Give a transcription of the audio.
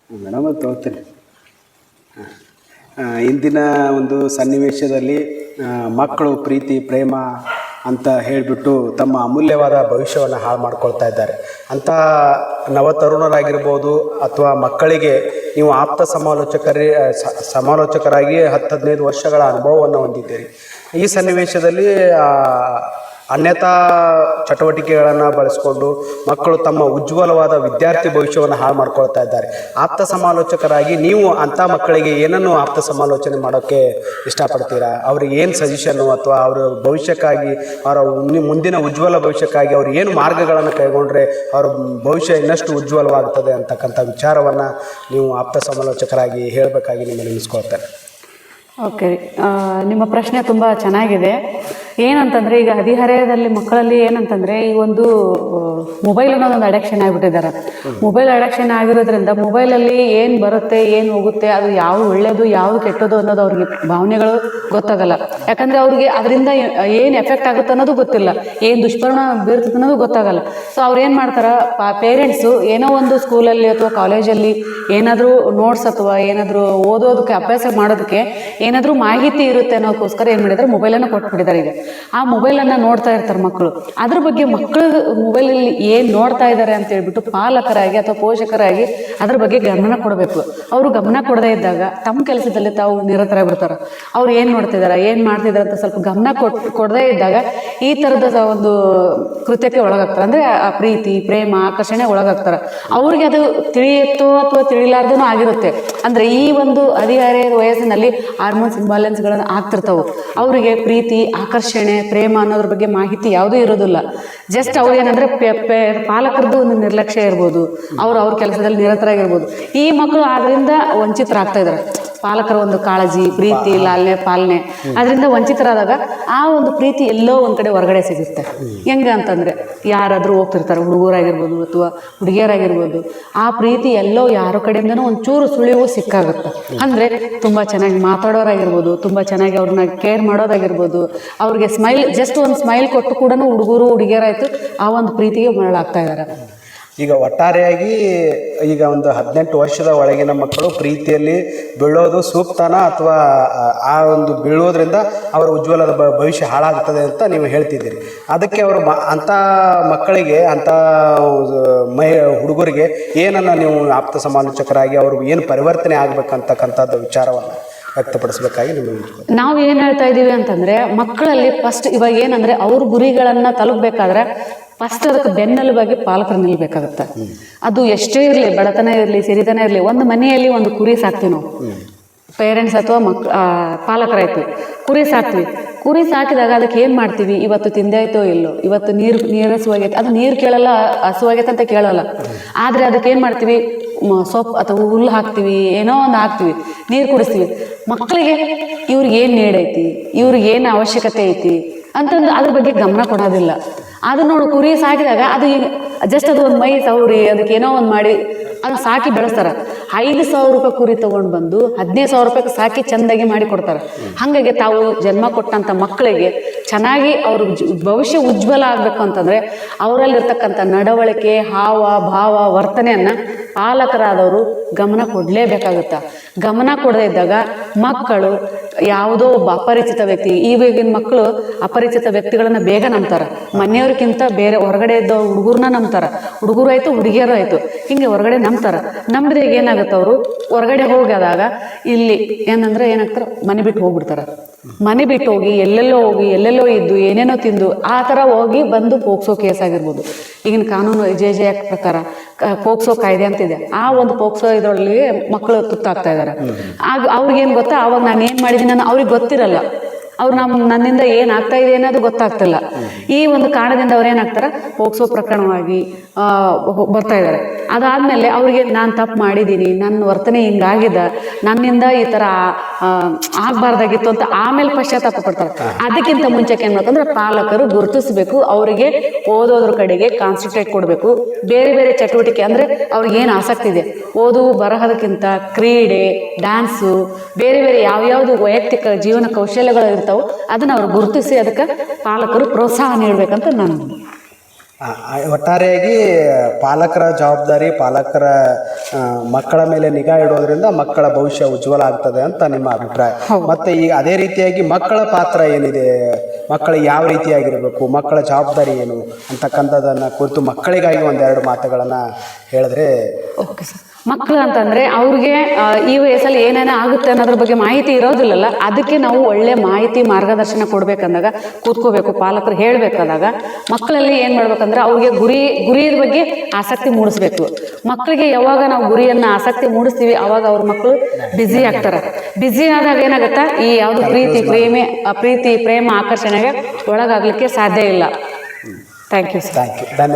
Madam ಅದು ತಗೋತೀನಿ. ಇಂದಿನ ಒಂದು ಸನ್ನಿವೇಶದಲ್ಲಿ ಮಕ್ಕಳು ಪ್ರೀತಿ ಪ್ರೇಮ ಅಂತ ಹೇಳಿಬಿಟ್ಟು ತಮ್ಮ ಅಮೂಲ್ಯವಾದ ಭವಿಷ್ಯವನ್ನು ಹಾಳು ಮಾಡ್ಕೊಳ್ತಾ ಇದ್ದಾರೆ. ಅಂಥ ನವತರುಣರಾಗಿರ್ಬೋದು ಅಥವಾ ಮಕ್ಕಳಿಗೆ ನೀವು ಆಪ್ತ ಸಮಾಲೋಚಕರಾಗಿ 10-15 ವರ್ಷಗಳ ಅನುಭವವನ್ನು ಹೊಂದಿದ್ದೀರಿ. ಈ ಸನ್ನಿವೇಶದಲ್ಲಿ ಅನ್ಯತಾ ಚಟುವಟಿಕೆಗಳನ್ನು ಬಳಸಿಕೊಂಡು ಮಕ್ಕಳು ತಮ್ಮ ಉಜ್ವಲವಾದ ವಿದ್ಯಾರ್ಥಿ ಭವಿಷ್ಯವನ್ನು ಹಾಳು ಮಾಡ್ಕೊಳ್ತಾ ಇದ್ದಾರೆ. ಆಪ್ತ ಸಮಾಲೋಚಕರಾಗಿ ನೀವು ಅಂಥ ಮಕ್ಕಳಿಗೆ ಏನನ್ನು ಆಪ್ತ ಸಮಾಲೋಚನೆ ಮಾಡೋಕ್ಕೆ ಇಷ್ಟಪಡ್ತೀರಾ? ಅವ್ರಿಗೆ ಏನು ಸಜೆಷನ್ನು ಅಥವಾ ಅವರ ಭವಿಷ್ಯಕ್ಕಾಗಿ ಅವರ ಮುಂದಿನ ಉಜ್ವಲ ಭವಿಷ್ಯಕ್ಕಾಗಿ ಅವ್ರು ಏನು ಮಾರ್ಗಗಳನ್ನು ಕೈಗೊಂಡ್ರೆ ಅವ್ರ ಭವಿಷ್ಯ ಇನ್ನಷ್ಟು ಉಜ್ವಲವಾಗ್ತದೆ ಅಂತಕ್ಕಂಥ ವಿಚಾರವನ್ನು ನೀವು ಆಪ್ತ ಸಮಾಲೋಚಕರಾಗಿ ಹೇಳಬೇಕಾಗಿ ನಿಮ್ಮಲ್ಲಿ ನಿಲ್ಲಿಸ್ಕೊಳ್ತಾರೆ. ಓಕೆ, ನಿಮ್ಮ ಪ್ರಶ್ನೆ ತುಂಬ ಚೆನ್ನಾಗಿದೆ. ಏನಂತಂದರೆ ಈಗ ಹದಿಹರೆಯದಲ್ಲಿ ಮಕ್ಕಳಲ್ಲಿ ಏನಂತಂದರೆ ಈ ಒಂದು ಮೊಬೈಲ್ ಅನ್ನೋದೊಂದು ಅಡಿಕ್ಷನ್ ಆಗಿಬಿಟ್ಟಿದ್ದಾರೆ. ಮೊಬೈಲ್ ಅಡಿಕ್ಷನ್ ಆಗಿರೋದ್ರಿಂದ ಮೊಬೈಲಲ್ಲಿ ಏನು ಬರುತ್ತೆ ಏನು ಹೋಗುತ್ತೆ, ಅದು ಯಾವುದು ಒಳ್ಳೆಯದು ಯಾವುದು ಕೆಟ್ಟದ್ದು ಅನ್ನೋದು ಅವ್ರಿಗೆ ಭಾವನೆಗಳು ಗೊತ್ತಾಗಲ್ಲ. ಯಾಕಂದರೆ ಅವ್ರಿಗೆ ಅದರಿಂದ ಏನು ಎಫೆಕ್ಟ್ ಆಗುತ್ತೆ ಅನ್ನೋದು ಗೊತ್ತಿಲ್ಲ, ಏನು ದುಷ್ಪರಿಣಾಮ ಬೀರ್ತದೆ ಅನ್ನೋದು ಗೊತ್ತಾಗಲ್ಲ. ಸೊ ಅವ್ರು ಏನು ಮಾಡ್ತಾರೆ, ಪೇರೆಂಟ್ಸು ಏನೋ ಒಂದು ಸ್ಕೂಲಲ್ಲಿ ಅಥವಾ ಕಾಲೇಜಲ್ಲಿ ಏನಾದರೂ ನೋಟ್ಸ್ ಅಥವಾ ಏನಾದರೂ ಓದೋದಕ್ಕೆ ಅಭ್ಯಾಸ ಮಾಡೋದಕ್ಕೆ ಏನಾದರೂ ಮಾಹಿತಿ ಇರುತ್ತೆ ಅನ್ನೋದಕ್ಕೋಸ್ಕರ ಏನು ಮಾಡಿದ್ದಾರೆ, ಮೊಬೈಲನ್ನು ಕೊಟ್ಬಿಟ್ಟಿದ್ದಾರೆ. ಈಗ ಆ ಮೊಬೈಲನ್ನು ನೋಡ್ತಾ ಇರ್ತಾರೆ ಮಕ್ಕಳು. ಅದ್ರ ಬಗ್ಗೆ ಮಕ್ಕಳು ಮೊಬೈಲಲ್ಲಿ ಏನು ನೋಡ್ತಾ ಇದ್ದಾರೆ ಅಂತ ಹೇಳ್ಬಿಟ್ಟು ಪಾಲಕರಾಗಿ ಅಥವಾ ಪೋಷಕರಾಗಿ ಅದ್ರ ಬಗ್ಗೆ ಗಮನ ಕೊಡಬೇಕು. ಅವರು ಗಮನ ಕೊಡದೇ ಇದ್ದಾಗ ತಮ್ಮ ಕೆಲಸದಲ್ಲಿ ತಾವು ನಿರತರಾಗ್ಬಿಡ್ತಾರೆ. ಅವ್ರು ಏನು ನೋಡ್ತಿದ್ದಾರೆ ಏನು ಮಾಡ್ತಿದ್ದಾರೆ ಅಂತ ಸ್ವಲ್ಪ ಗಮನ ಕೊಡದೇ ಇದ್ದಾಗ ಈ ಥರದ ಒಂದು ಕೃತ್ಯಕ್ಕೆ ಒಳಗಾಗ್ತಾರೆ. ಅಂದರೆ ಆ ಪ್ರೀತಿ ಪ್ರೇಮ ಆಕರ್ಷಣೆ ಒಳಗಾಗ್ತಾರೆ. ಅವ್ರಿಗೆ ಅದು ತಿಳಿಯುತ್ತೋ ಅಥವಾ ತಿಳಿಲಾರ್ದನೂ ಆಗಿರುತ್ತೆ. ಅಂದರೆ ಈ ಒಂದು ಹದಿಹರೆಯ ವಯಸ್ಸಿನಲ್ಲಿ ಹಾರ್ಮೋನ್ಸ್ ಇಂಬ್ಯಾಲೆನ್ಸ್ಗಳನ್ನು ಆಗ್ತಿರ್ತಾವೆ. ಅವರಿಗೆ ಪ್ರೀತಿ ಆಕರ್ಷಣೆ ಪ್ರೇಮ ಅನ್ನೋದ್ರ ಬಗ್ಗೆ ಮಾಹಿತಿ ಯಾವುದೂ ಇರೋದಿಲ್ಲ. ಜಸ್ಟ್ ಅವ್ರು ಏನಂದರೆ ಪಾಲಕರದ್ದು ಒಂದು ನಿರ್ಲಕ್ಷ್ಯ ಇರ್ಬೋದು, ಅವ್ರ ಕೆಲಸದಲ್ಲಿ ನಿರತರಾಗಿರ್ಬೋದು. ಈ ಮಕ್ಕಳು ಅದರಿಂದ ವಂಚಿತರಾಗ್ತಾ ಇದ್ದಾರೆ. ಪಾಲಕರ ಒಂದು ಕಾಳಜಿ ಪ್ರೀತಿ ಲಾಲನೆ ಪಾಲನೆ ಅದರಿಂದ ವಂಚಿತರಾದಾಗ ಆ ಒಂದು ಪ್ರೀತಿ ಎಲ್ಲೋ ಒಂದು ಕಡೆ ಹೊರಗಡೆ ಸಿಗುತ್ತೆ. ಹೆಂಗೆ ಅಂತಂದರೆ ಯಾರಾದರೂ ಹೋಗ್ತಿರ್ತಾರೆ, ಹುಡುಗರಾಗಿರ್ಬೋದು ಅಥವಾ ಹುಡುಗಿಯರಾಗಿರ್ಬೋದು, ಆ ಪ್ರೀತಿ ಎಲ್ಲೋ ಯಾರ ಕಡೆಯಿಂದನೂ ಒಂಚೂರು ಸುಳಿವು ಸಿಕ್ಕಾಗುತ್ತೆ. ಅಂದರೆ ತುಂಬ ಚೆನ್ನಾಗಿ ಮಾತಾಡೋರಾಗಿರ್ಬೋದು, ತುಂಬ ಚೆನ್ನಾಗಿ ಅವ್ರನ್ನ ಕೇರ್ ಮಾಡೋದಾಗಿರ್ಬೋದು, ಅವ್ರಿಗೆ ಸ್ಮೈಲ್ ಜಸ್ಟ್ ಒಂದು ಸ್ಮೈಲ್ ಕೊಟ್ಟು ಕೂಡ ಹುಡುಗರು ಹುಡುಗಿಯರಾಯಿತು ಆ ಒಂದು ಪ್ರೀತಿಗೆ ಮರಳಾಗ್ತಾ ಇದ್ದಾರೆ. ಈಗ ಒಟ್ಟಾರೆಯಾಗಿ ಈಗ ಒಂದು 18 ವರ್ಷದ ಒಳಗಿನ ಮಕ್ಕಳು ಪ್ರೀತಿಯಲ್ಲಿ ಬೀಳೋದು ಸೂಕ್ತನಾ ಅಥವಾ ಆ ಒಂದು ಬೀಳೋದ್ರಿಂದ ಅವರ ಉಜ್ವಲದ ಭವಿಷ್ಯ ಹಾಳಾಗ್ತದೆ ಅಂತ ನೀವು ಹೇಳ್ತಿದ್ದೀರಿ. ಅದಕ್ಕೆ ಅವರು ಅಂಥ ಮಕ್ಕಳಿಗೆ ಅಂಥ ಹುಡುಗರಿಗೆ ಏನನ್ನು ನೀವು ಆಪ್ತ ಸಮಾಲೋಚಕರಾಗಿ ಅವರು ಏನು ಪರಿವರ್ತನೆ ಆಗಬೇಕಂತಕ್ಕಂಥದ್ದು ವಿಚಾರವನ್ನು ವ್ಯಕ್ತಪಡಿಸಬೇಕಾಗಿ ನಿಮಗೆ ನಾವು ಏನು ಹೇಳ್ತಾ ಇದ್ದೀವಿ ಅಂತಂದರೆ, ಮಕ್ಕಳಲ್ಲಿ ಫಸ್ಟ್ ಇವಾಗ ಏನಂದರೆ ಅವ್ರ ಗುರಿಗಳನ್ನು ತಲುಪಬೇಕಾದ್ರೆ ಫಸ್ಟ್ ಅದಕ್ಕೆ ಬೆನ್ನೆಲುಬಾಗಿ ಪಾಲಕರು ನಿಲ್ಲಬೇಕಾಗುತ್ತೆ. ಅದು ಎಷ್ಟೇ ಇರಲಿ, ಬಡತನ ಇರಲಿ ಸಿರಿತನ ಇರಲಿ, ಒಂದು ಮನೆಯಲ್ಲಿ ಒಂದು ಕುರಿ ಸಾಕ್ತೀವಿ ನಾವು, ಪೇರೆಂಟ್ಸ್ ಅಥವಾ ಪಾಲಕರಾಯ್ತು ಕುರಿ ಸಾಕ್ತೀವಿ. ಕುರಿ ಸಾಕಿದಾಗ ಅದಕ್ಕೆ ಏನು ಮಾಡ್ತೀವಿ, ಇವತ್ತು ತಿಂದಾಯ್ತೋ ಇಲ್ಲೋ, ಇವತ್ತು ನೀರು ಹಸುವಾಗೈತೆ, ಅದು ನೀರು ಕೇಳಲ್ಲ, ಹಸುವಾಗೈತೆ ಅಂತ ಕೇಳಲ್ಲ. ಆದರೆ ಅದಕ್ಕೆ ಏನು ಮಾಡ್ತೀವಿ, ಸೊಪ್ಪು ಅಥವಾ ಹುಲ್ಲು ಹಾಕ್ತೀವಿ, ಏನೋ ಒಂದು ಹಾಕ್ತೀವಿ, ನೀರು ಕುಡಿಸ್ತೀವಿ. ಮಕ್ಕಳಿಗೆ ಇವ್ರಿಗೆ ಏನು ನೀಡೈತಿ, ಇವ್ರಿಗೆ ಏನು ಅವಶ್ಯಕತೆ ಐತಿ ಅಂತಂದು ಅದ್ರ ಬಗ್ಗೆ ಗಮನ ಕೊಡೋದಿಲ್ಲ. ಅದು ನೋಡು, ಕುರಿ ಸಾಕಿದಾಗ ಅದು ಜಸ್ಟ್ ಅದು ಒಂದು ಮೈ ಸೌರಿ ಅದಕ್ಕೆ ಏನೋ ಒಂದು ಮಾಡಿ ಅದು ಸಾಕಿ ಬೆಳೆಸ್ತಾರೆ. 5,000 ರೂಪಾಯಿ ಕುರಿ ತೊಗೊಂಡು ಬಂದು 15,000 ರೂಪಾಯಿಗೆ ಸಾಕಿ ಚೆಂದಾಗಿ ಮಾಡಿ ಕೊಡ್ತಾರೆ. ಹಾಗಾಗಿ ತಾವು ಜನ್ಮ ಕೊಟ್ಟಂಥ ಮಕ್ಕಳಿಗೆ ಚೆನ್ನಾಗಿ ಅವ್ರ ಭವಿಷ್ಯ ಉಜ್ವಲ ಆಗಬೇಕು ಅಂತಂದರೆ ಅವರಲ್ಲಿರ್ತಕ್ಕಂಥ ನಡವಳಿಕೆ ಹಾವ ಭಾವ ವರ್ತನೆಯನ್ನು ಪಾಲಕರಾದವರು ಗಮನ ಕೊಡಲೇಬೇಕಾಗುತ್ತೆ. ಗಮನ ಕೊಡದೇ ಇದ್ದಾಗ ಮಕ್ಕಳು ಯಾವುದೋ ಒಬ್ಬ ಅಪರಿಚಿತ ವ್ಯಕ್ತಿ, ಈಗಿನ ಮಕ್ಕಳು ಅಪರಿಚಿತ ವ್ಯಕ್ತಿಗಳನ್ನು ಬೇಗ ನಂಬ್ತಾರೆ. ಮನೆಯವ್ರಿಗಿಂತ ಬೇರೆ ಹೊರಗಡೆ ಇದ್ದ ಹುಡುಗರನ್ನ ನಂಬ್ತಾರೆ. ಹುಡುಗರು ಆಯಿತು ಹುಡುಗಿಯರು ಆಯಿತು, ಹಿಂಗೆ ಹೊರಗಡೆ ನಂಬ್ತಾರೆ. ನಂಬಿದಾಗ ಏನಾಗುತ್ತೆ, ಅವರು ಹೊರಗಡೆ ಹೋಗಾದಾಗ ಇಲ್ಲಿ ಏನಂದ್ರೆ ಏನಾಗ್ತಾರೆ, ಮನೆ ಬಿಟ್ಟು ಹೋಗ್ಬಿಡ್ತಾರೆ. ಮನೆ ಬಿಟ್ಟು ಹೋಗಿ ಎಲ್ಲೆಲ್ಲೋ ಇದ್ದು ಏನೇನೋ ತಿಂದು ಆ ಥರ ಹೋಗಿ ಬಂದು ಪೋಕ್ಸೋ ಕೇಸ್ ಆಗಿರ್ಬೋದು. ಈಗಿನ ಕಾನೂನು ಜೆ ಆಕ್ಟ್ ಪ್ರಕಾರ ಪೋಕ್ಸೋ ಕಾಯ್ದೆ ಅಂತಿದೆ. ಆ ಒಂದು ಪೋಕ್ಸೋ ಇದರಲ್ಲಿ ಮಕ್ಕಳು ತುತ್ತಾಗ್ತಾ ಇದ್ದಾರೆ. ಆಗ ಅವ್ರಿಗೇನು ಗೊತ್ತಾ, ಅವಾಗ ನಾನು ಏನು ಮಾಡಿದ್ದೀನಿ ಅನ್ನೋ ಅವ್ರಿಗೆ ಗೊತ್ತಿರಲ್ಲ. ಅವ್ರು ನನ್ನಿಂದ ಏನಾಗ್ತಾ ಇದೆ ಅನ್ನೋದು ಗೊತ್ತಾಗ್ತಿಲ್ಲ. ಈ ಒಂದು ಕಾರಣದಿಂದ ಅವ್ರು ಏನಾಗ್ತಾರೆ, ಪೋಕ್ಸೋ ಪ್ರಕರಣವಾಗಿ ಬರ್ತಾ ಇದ್ದಾರೆ. ಅದಾದಮೇಲೆ ಅವರಿಗೆ ನಾನು ತಪ್ಪು ಮಾಡಿದ್ದೀನಿ, ನನ್ನ ವರ್ತನೆ ಹಿಂಗಾಗಿದೆ, ನನ್ನಿಂದ ಈ ಥರ ಆಗಬಾರ್ದಾಗಿತ್ತು ಅಂತ ಆಮೇಲೆ ಪಶ್ಚಾತ್ತಾಪ ಪಡ್ತಾರೆ. ಅದಕ್ಕಿಂತ ಮುಂಚೆಗೆ ಏನು ಮಾಡ್ತಂದ್ರೆ ಪಾಲಕರು ಗುರುತಿಸಬೇಕು, ಅವರಿಗೆ ಓದೋದ್ರ ಕಡೆಗೆ ಕಾನ್ಸಂಟ್ರೇಟ್ ಕೊಡಬೇಕು. ಬೇರೆ ಬೇರೆ ಚಟುವಟಿಕೆ ಅಂದರೆ ಅವ್ರಿಗೆ ಏನು ಆಸಕ್ತಿ ಇದೆ, ಓದು ಬರಹದಕ್ಕಿಂತ ಕ್ರೀಡೆ ಡ್ಯಾನ್ಸು ಬೇರೆ ಬೇರೆ ಯಾವ್ಯಾವುದು ವೈಯಕ್ತಿಕ ಜೀವನ ಕೌಶಲ್ಯಗಳು ಇರ್ತಾವೆ ಅದನ್ನು ಅವ್ರು ಗುರುತಿಸಿ ಅದಕ್ಕೆ ಪಾಲಕರು ಪ್ರೋತ್ಸಾಹ ನೀಡಬೇಕಂತ ನಾನು ಒಟ್ಟಾರೆಯಾಗಿ ಪಾಲಕರ ಜವಾಬ್ದಾರಿ, ಪಾಲಕರ ಮಕ್ಕಳ ಮೇಲೆ ನಿಗಾ ಇಡೋದ್ರಿಂದ ಮಕ್ಕಳ ಭವಿಷ್ಯ ಉಜ್ವಲ ಆಗ್ತದೆ ಅಂತ ನಿಮ್ಮ ಅಭಿಪ್ರಾಯ. ಮತ್ತೆ ಈಗ ಅದೇ ರೀತಿಯಾಗಿ ಮಕ್ಕಳ ಪಾತ್ರ ಏನಿದೆ, ಮಕ್ಕಳು ಯಾವ ರೀತಿಯಾಗಿರಬೇಕು, ಮಕ್ಕಳ ಜವಾಬ್ದಾರಿ ಏನು ಅಂತಕ್ಕಂಥದ್ದನ್ನು ಕುರಿತು ಮಕ್ಕಳಿಗಾಗಿ ಒಂದೆರಡು ಮಾತುಗಳನ್ನು ಹೇಳಿದ್ರೆ. Okay sir. ಮಕ್ಕಳು ಅಂತಂದರೆ ಅವ್ರಿಗೆ ಈ ವಯಸ್ಸಲ್ಲಿ ಏನೇನೋ ಆಗುತ್ತೆ ಅನ್ನೋದ್ರ ಬಗ್ಗೆ ಮಾಹಿತಿ ಇರೋದಿಲ್ಲಲ್ಲ, ಅದಕ್ಕೆ ನಾವು ಒಳ್ಳೆ ಮಾಹಿತಿ ಮಾರ್ಗದರ್ಶನ ಕೊಡಬೇಕಂದಾಗ ಕೂತ್ಕೋಬೇಕು, ಪಾಲಕರು ಹೇಳಬೇಕಾದಾಗ ಮಕ್ಕಳಲ್ಲಿ ಏನು ಮಾಡ್ಬೇಕಂದ್ರೆ ಅವ್ರಿಗೆ ಗುರಿಯ ಬಗ್ಗೆ ಆಸಕ್ತಿ ಮೂಡಿಸ್ಬೇಕು. ಮಕ್ಕಳಿಗೆ ಯಾವಾಗ ನಾವು ಗುರಿಯನ್ನು ಆಸಕ್ತಿ ಮೂಡಿಸ್ತೀವಿ ಅವಾಗ ಅವ್ರ ಮಕ್ಕಳು ಬ್ಯುಸಿ ಆಗ್ತಾರೆ. ಬ್ಯುಸಿ ಆದಾಗ ಏನಾಗುತ್ತಾ, ಈ ಯಾವುದು ಪ್ರೀತಿ ಪ್ರೇಮ ಆಕರ್ಷಣೆಗೆ ಒಳಗಾಗಲಿಕ್ಕೆ ಸಾಧ್ಯ ಇಲ್ಲ. Thank you sir. Thank you. ಧನ್ಯವಾದ.